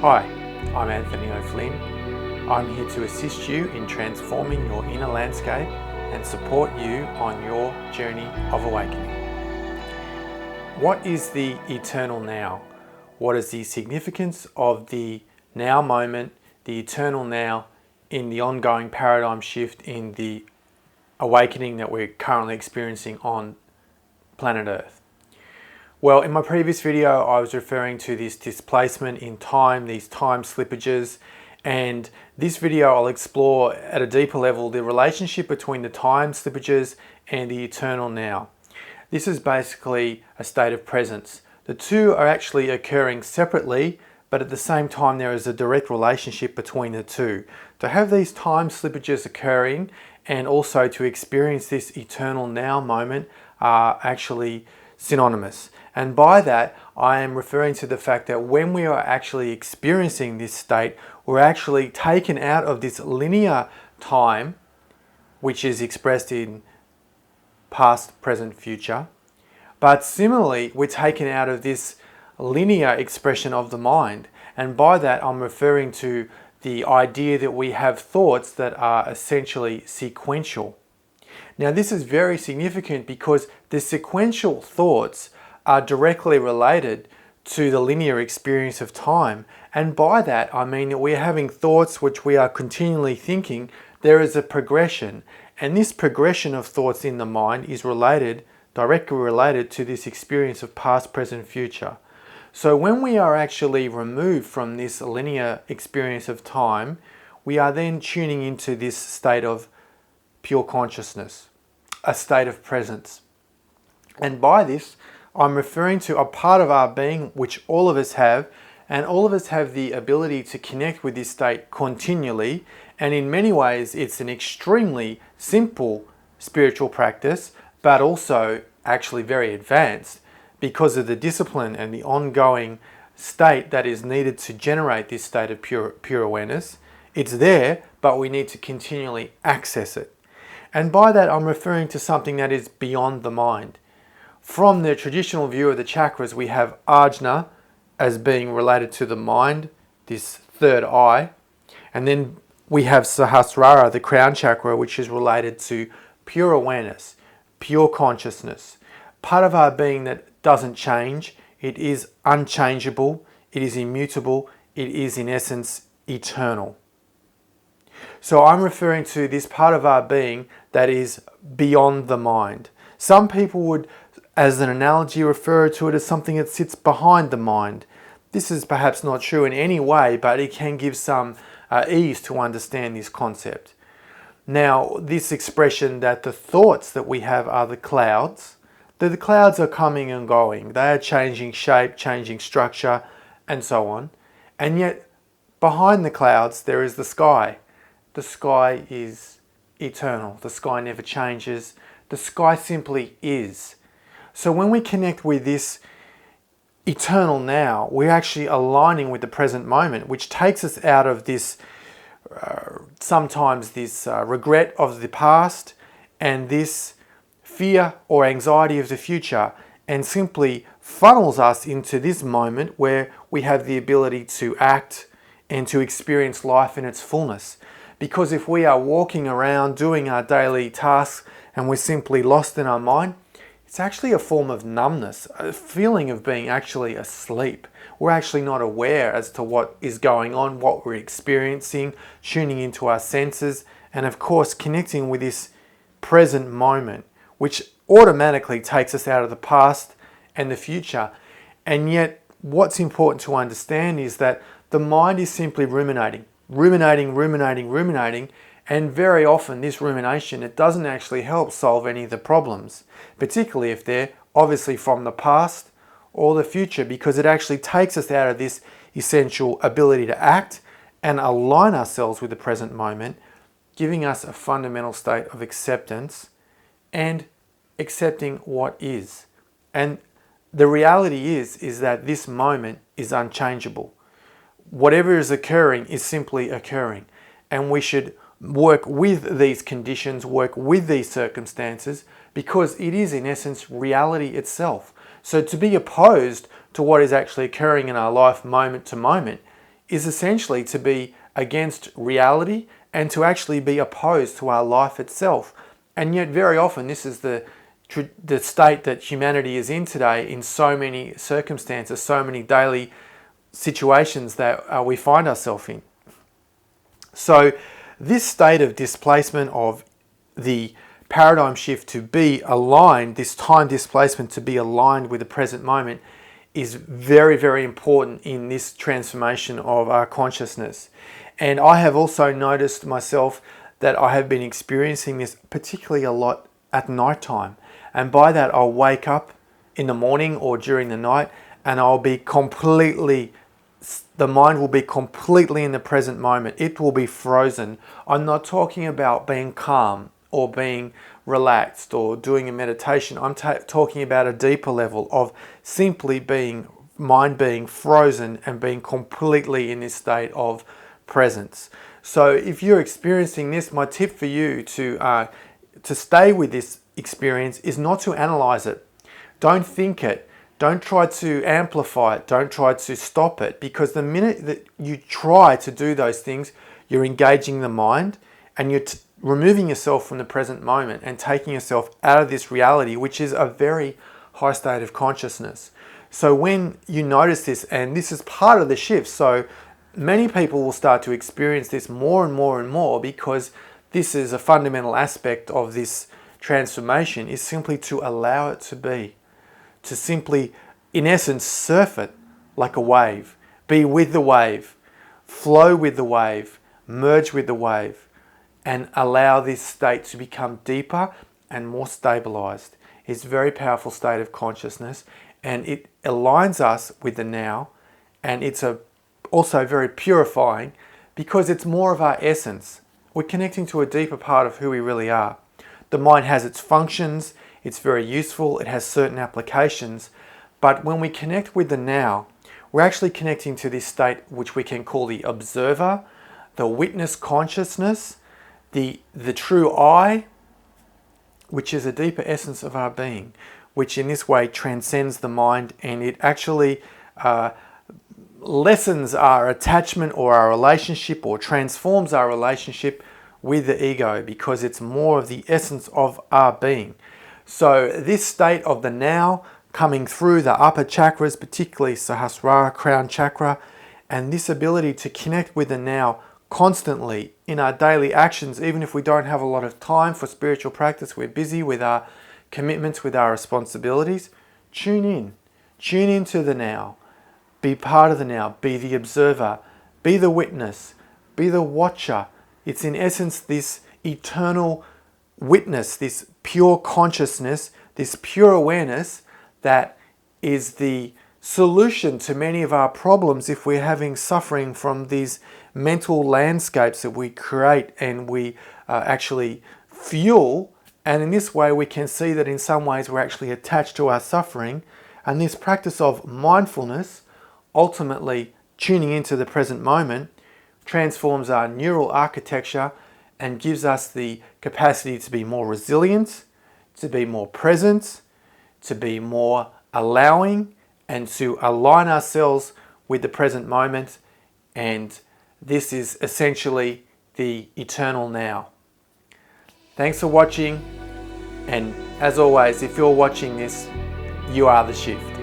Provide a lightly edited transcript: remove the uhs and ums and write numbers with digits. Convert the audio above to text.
Hi, I'm Anthony O'Flynn. I'm here to assist you in transforming your inner landscape and support you on your journey of awakening. What is the eternal now? What is the significance of the now moment, the eternal now, in the ongoing paradigm shift in the awakening that we're currently experiencing on planet Earth? Well, in my previous video, I was referring to this displacement in time, these time slippages, and this video I'll explore at a deeper level the relationship between the time slippages and the eternal now. This is basically a state of presence. The two are actually occurring separately, but at the same time there is a direct relationship between the two. To have these time slippages occurring and also to experience this eternal now moment are actually synonymous. And by that, I am referring to the fact that when we are actually experiencing this state, we're actually taken out of this linear time, which is expressed in past, present, future. But similarly, we're taken out of this linear expression of the mind. And by that, I'm referring to the idea that we have thoughts that are essentially sequential. Now, this is very significant because the sequential thoughts are directly related to the linear experience of time. And by that, I mean that we're having thoughts which we are continually thinking. There is a progression. And this progression of thoughts in the mind is directly related to this experience of past, present, future. So when we are actually removed from this linear experience of time, we are then tuning into this state of pure consciousness, a state of presence. And by this, I'm referring to a part of our being which all of us have, and all of us have the ability to connect with this state continually. And in many ways, it's an extremely simple spiritual practice, but also actually very advanced because of the discipline and the ongoing state that is needed to generate this state of pure awareness. It's there, but we need to continually access it. And by that, I'm referring to something that is beyond the mind. From the traditional view of the chakras, we have Ajna as being related to the mind, this third eye. And then we have Sahasrara, the crown chakra, which is related to pure awareness, pure consciousness. Part of our being that doesn't change. It is unchangeable. It is immutable. It is, in essence, eternal. So I'm referring to this part of our being that is beyond the mind. Some people would, as an analogy, refer to it as something that sits behind the mind. This is perhaps not true in any way, but it can give some ease to understand this concept. Now, this expression that the thoughts that we have are the clouds are coming and going. They are changing shape, changing structure, and so on. And yet, behind the clouds, there is the sky. The sky is eternal. The sky never changes. The sky simply is. So when we connect with this eternal now, we're actually aligning with the present moment, which takes us out of this, sometimes this regret of the past and this fear or anxiety of the future, and simply funnels us into this moment where we have the ability to act and to experience life in its fullness. Because if we are walking around doing our daily tasks and we're simply lost in our mind, it's actually a form of numbness, a feeling of being actually asleep. We're actually not aware as to what is going on, what we're experiencing, tuning into our senses, and of course connecting with this present moment, which automatically takes us out of the past and the future. And yet, what's important to understand is that the mind is simply ruminating, and very often this rumination, it doesn't actually help solve any of the problems, particularly if they're obviously from the past or the future, because it actually takes us out of this essential ability to act and align ourselves with the present moment, giving us a fundamental state of acceptance and accepting what is. And the reality is that this moment is unchangeable. Whatever is occurring is simply occurring, and we should work with these conditions, work with these circumstances, because it is in essence reality itself. So to be opposed to what is actually occurring in our life moment to moment is essentially to be against reality and to actually be opposed to our life itself. And yet very often this is the state that humanity is in today in so many circumstances, so many daily situations that we find ourselves in. So this state of displacement, of the paradigm shift to be aligned, this time displacement to be aligned with the present moment, is very, very important in this transformation of our consciousness. And I have also noticed myself that I have been experiencing this particularly a lot at night time. And by that, I'll wake up in the morning or during the night and I'll be the mind will be completely in the present moment. It will be frozen. I'm not talking about being calm or being relaxed or doing a meditation. I'm talking about a deeper level of simply mind being frozen and being completely in this state of presence. So if you're experiencing this, my tip for you to stay with this experience is not to analyze it. Don't think it. Don't try to amplify it. Don't try to stop it, because the minute that you try to do those things, you're engaging the mind and you're removing yourself from the present moment and taking yourself out of this reality, which is a very high state of consciousness. So when you notice this, and this is part of the shift, so many people will start to experience this more and more and more, because this is a fundamental aspect of this transformation, is simply to allow it to be. To simply, in essence, surf it like a wave. Be with the wave, flow with the wave, merge with the wave, and allow this state to become deeper and more stabilized. It's a very powerful state of consciousness, and it aligns us with the now, and it's also very purifying, because it's more of our essence. We're connecting to a deeper part of who we really are. The mind has its functions, it's very useful, it has certain applications, but when we connect with the now, we're actually connecting to this state which we can call the observer, the witness consciousness, the true I, which is a deeper essence of our being, which in this way transcends the mind, and it actually lessens our attachment or our relationship, or transforms our relationship with the ego, because it's more of the essence of our being. So this state of the now, coming through the upper chakras, particularly Sahasrara, crown chakra, and this ability to connect with the now constantly in our daily actions, even if we don't have a lot of time for spiritual practice, we're busy with our commitments, with our responsibilities, tune into the now, be part of the now, be the observer, be the witness, be the watcher. It's in essence this eternal witness, this pure consciousness, this pure awareness that is the solution to many of our problems if we're having suffering from these mental landscapes that we create and we actually fuel. And in this way we can see that in some ways we're actually attached to our suffering. And this practice of mindfulness, ultimately tuning into the present moment, transforms our neural architecture and gives us the capacity to be more resilient, to be more present, to be more allowing, and to align ourselves with the present moment. And this is essentially the eternal now. Thanks for watching, and as always, if you're watching this, you are the shift.